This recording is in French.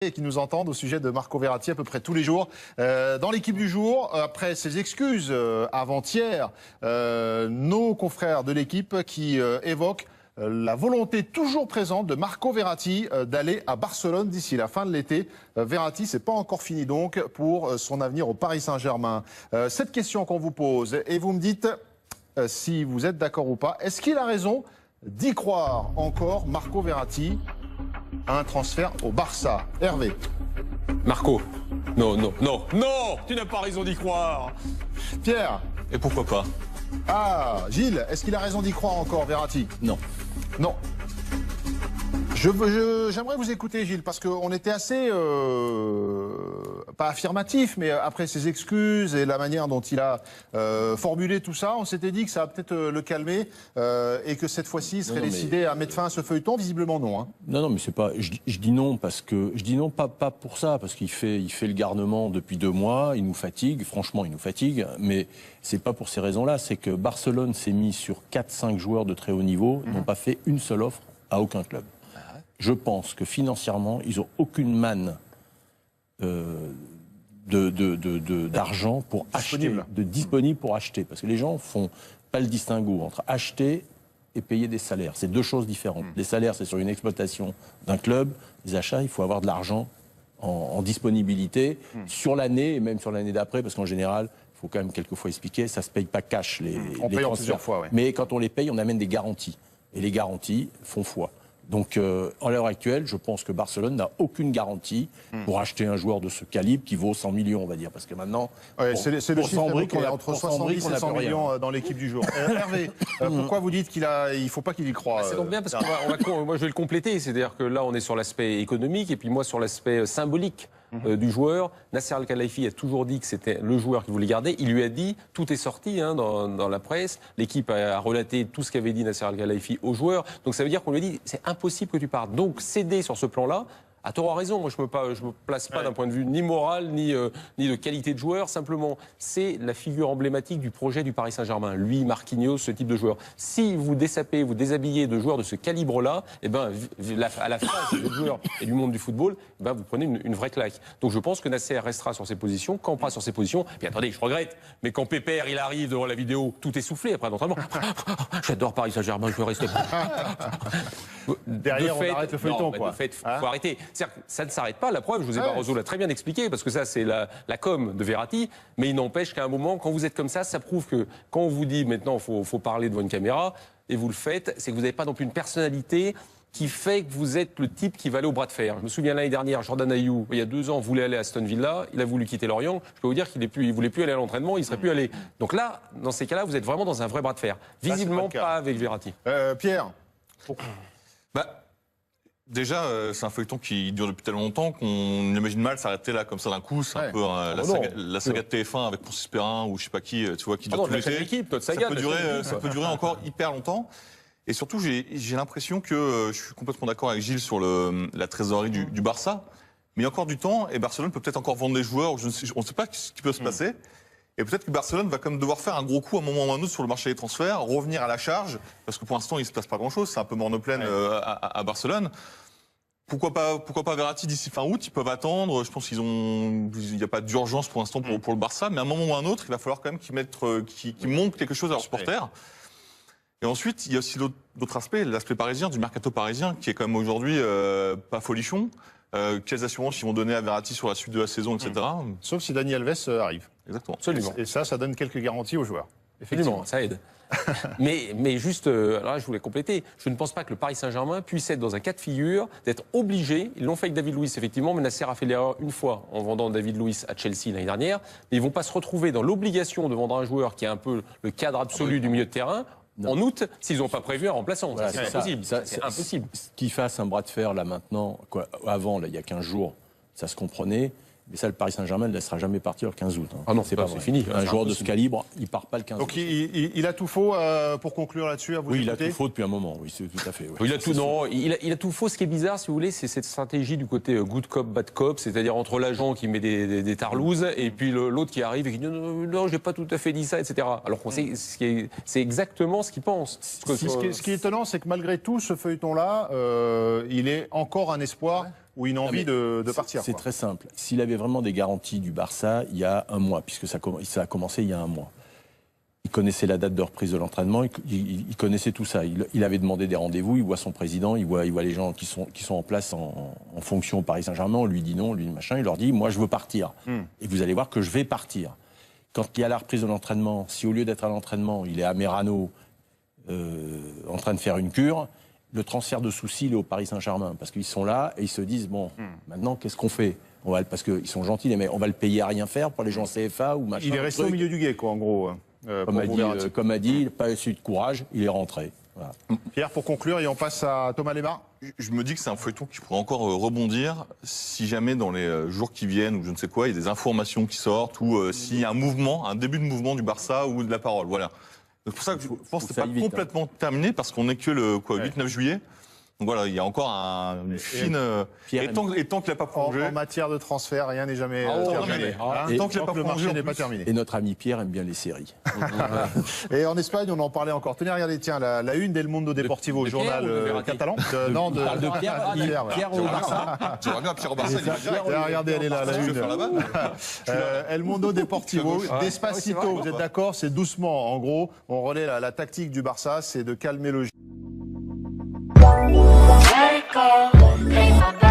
Et qui nous entendent au sujet de Marco Verratti à peu près tous les jours. Dans l'équipe du jour, après ses excuses avant-hier, nos confrères de l'équipe qui évoquent la volonté toujours présente de Marco Verratti d'aller à Barcelone d'ici la fin de l'été. Verratti, c'est pas encore fini donc pour son avenir au Paris Saint-Germain. Cette question qu'on vous pose, et vous me dites si vous êtes d'accord ou pas, est-ce qu'il a raison d'y croire encore, Marco Verratti, à un transfert au Barça? Hervé. Marco, non, tu n'as pas raison d'y croire. Pierre. Et pourquoi pas? Ah, Gilles, est-ce qu'il a raison d'y croire encore, Verratti? Non. Non. J'aimerais vous écouter, Gilles, parce qu'on était assez, pas affirmatif, mais après ses excuses et la manière dont il a formulé tout ça, on s'était dit que ça va peut-être le calmer et que cette fois-ci, il serait décidé à mettre fin à ce feuilleton. Visiblement, non. Hein. Non, mais c'est pas. Je dis non parce que je dis non pas pour ça, parce qu'il fait le garnement depuis 2 mois. Il nous fatigue. Franchement, il nous fatigue. Mais c'est pas pour ces raisons-là. C'est que Barcelone s'est mis sur 4-5 joueurs de très haut niveau, n'ont pas fait une seule offre à aucun club. Je pense que financièrement, ils n'ont aucune manne d'argent pour acheter, disponible pour acheter. Parce que les gens font pas le distinguo entre acheter et payer des salaires. C'est 2 choses différentes. Les salaires, c'est sur une exploitation d'un club. Les achats, il faut avoir de l'argent en disponibilité sur l'année et même sur l'année d'après, parce qu'en général, il faut quand même quelquefois expliquer, ça se paye pas cash les paye en plusieurs fois. Ouais. Mais quand on les paye, on amène des garanties. Et les garanties font foi. Donc, à l'heure actuelle, je pense que Barcelone n'a aucune garantie pour acheter un joueur de ce calibre qui vaut 100 millions, on va dire. Parce que maintenant, c'est le chiffre qu'on a entre 70 et 100 millions dans l'équipe du jour. Hervé, pourquoi vous dites qu'il ne faut pas qu'il y croie? Ça tombe bien parce que moi je vais le compléter. C'est-à-dire que là, on est sur l'aspect économique et puis moi sur l'aspect symbolique. Du joueur. Nasser Al-Khelaifi a toujours dit que c'était le joueur qu'il voulait garder. Il lui a dit, tout est sorti dans la presse, l'équipe a relaté tout ce qu'avait dit Nasser Al-Khelaifi aux joueurs. Donc ça veut dire qu'on lui a dit, c'est impossible que tu partes. Donc céder sur ce plan-là, à tort raison, moi je me place pas d'un point de vue ni moral, ni de qualité de joueur, simplement c'est la figure emblématique du projet du Paris Saint-Germain. Lui, Marquinhos, ce type de joueur. Si vous désapez, vous déshabillez de joueurs de ce calibre-là, eh ben, à la face des joueurs et du monde du football, eh ben, vous prenez une vraie claque. Donc je pense que Nasser restera sur ses positions, campera sur ses positions. Puis attendez, je regrette, mais quand Pépère il arrive devant la vidéo, tout est soufflé après l'entraînement. J'adore Paris Saint-Germain, je veux rester. Derrière, on arrête le feuilleton, quoi. De fait, faut arrêter. C'est-à-dire que ça ne s'arrête pas. La preuve, José Barroso l'a très bien expliqué, parce que ça, c'est la com de Verratti. Mais il n'empêche qu'à un moment, quand vous êtes comme ça prouve que quand on vous dit maintenant, faut parler devant une caméra, et vous le faites, c'est que vous n'avez pas non plus une personnalité qui fait que vous êtes le type qui va aller au bras de fer. Je me souviens l'année dernière, Jordan Ayew, il y a 2 ans, voulait aller à Aston Villa, il a voulu quitter Lorient. Je peux vous dire qu'il ne voulait plus aller à l'entraînement, il ne serait plus allé. Donc là, dans ces cas-là, vous êtes vraiment dans un vrai bras de fer. Visiblement pas avec Verratti. Pierre. Déjà, c'est un feuilleton qui dure depuis tellement longtemps qu'on imagine mal s'arrêter là comme ça d'un coup. C'est un peu la saga de TF1 avec Francis Perrin ou je sais pas qui, tu vois, qui dure tout l'été. Ça peut durer encore hyper longtemps. Et surtout, j'ai l'impression que je suis complètement d'accord avec Gilles sur la trésorerie du Barça. Mais il y a encore du temps et Barcelone peut peut-être encore vendre des joueurs. On ne sait pas ce qui peut se passer. Et peut-être que Barcelone va quand même devoir faire un gros coup à un moment ou à un autre sur le marché des transferts, revenir à la charge, parce que pour l'instant, il ne se passe pas grand-chose. C'est un peu morne pleine à Barcelone. Pourquoi pas Verratti d'ici fin août? Ils peuvent attendre. Je pense qu'il n'y a pas d'urgence pour l'instant pour le Barça. Mais à un moment ou à un autre, il va falloir quand même qu'ils montrent quelque chose à leurs supporters. Et ensuite, il y a aussi d'autres aspects, l'aspect parisien, du mercato parisien, qui est quand même aujourd'hui pas folichon. Quelles assurances ils vont donner à Verratti sur la suite de la saison, etc. Sauf si Dani Alves arrive. Exactement. Absolument. Et ça donne quelques garanties aux joueurs. Effectivement, ça aide. mais juste, là je voulais compléter, je ne pense pas que le Paris Saint-Germain puisse être dans un cas de figure d'être obligé, ils l'ont fait avec David Luiz effectivement, mais Nasser a fait l'erreur une fois en vendant David Luiz à Chelsea l'année dernière, mais ils ne vont pas se retrouver dans l'obligation de vendre un joueur qui est un un peu le cadre absolu du milieu de terrain, en août, s'ils n'ont pas prévu un remplaçant. Voilà, c'est impossible. C'est impossible. Qu'ils fassent un bras de fer là maintenant, avant, là, il y a 15 jours, ça se comprenait. Mais ça, le Paris Saint-Germain ne laissera jamais partir le 15 août. Hein. Ah non, c'est fini. Un joueur de ce calibre, il ne part pas le 15 août. Donc il a tout faux pour conclure là-dessus, à vous Oui, écouter. il a tout faux depuis un moment, oui, c'est tout à fait. Oui. Il a tout faux. Ce qui est bizarre, si vous voulez, c'est cette stratégie du côté good cop, bad cop, c'est-à-dire entre l'agent qui met des tarlouses et puis l'autre qui arrive et qui dit non, j'ai pas tout à fait dit ça, etc. Alors qu'on sait, c'est exactement ce qu'il pense. Ce qui est étonnant, c'est que malgré tout, ce feuilleton-là, il est encore un espoir ou une envie de partir. C'est très simple. S'il avait vraiment des garanties du Barça, il y a un mois, puisque ça a commencé il y a un mois. Il connaissait la date de reprise de l'entraînement, il connaissait tout ça. Il avait demandé des rendez-vous, il voit son président, il voit les gens qui sont en place en fonction au Paris Saint-Germain. On lui dit non, lui dit machin, il leur dit moi je veux partir. Et vous allez voir que je vais partir. Quand il y a la reprise de l'entraînement, si au lieu d'être à l'entraînement, il est à Merano en train de faire une cure, le transfert de soucis il est au Paris Saint-Germain. Parce qu'ils sont là et ils se disent bon, maintenant qu'est-ce qu'on fait? Parce qu'ils sont gentils, les mecs, on va le payer à rien faire pour les gens CFA ou machin. Il est resté au milieu du guet, quoi, en gros. Comme a dit, pas eu de courage, il est rentré. Voilà. Pierre, pour conclure, et on passe à Thomas Lemar. Je me dis que c'est un feuilleton qui pourrait encore rebondir si jamais dans les jours qui viennent ou je ne sais quoi, il y a des informations qui sortent ou s'il y a un mouvement, un début de mouvement du Barça ou de la parole. Voilà. C'est pour ça que je pense que c'est pas complètement terminé parce qu'on n'est que le 8-9 juillet. Donc voilà, il y a encore une fine... Et tant qu'il n'a pas prolongé... En matière de transfert, rien n'est jamais terminé. Tant qu'il n'a pas prolongé, n'est pas terminé. Et notre ami Pierre aime bien les séries. Et en Espagne, on en parlait encore. Tenez, regardez, tiens, la une d'El Mundo Deportivo, journal catalan. Non, de Pierre. Pierre au Barça. J'aimerais bien Pierre au Barça. Regardez, elle est là, la une. El Mundo Deportivo, Despacito, vous êtes d'accord? C'est doucement. En gros, on relaie la tactique du Barça, c'est de calmer le jeu. Let it go, pay my back.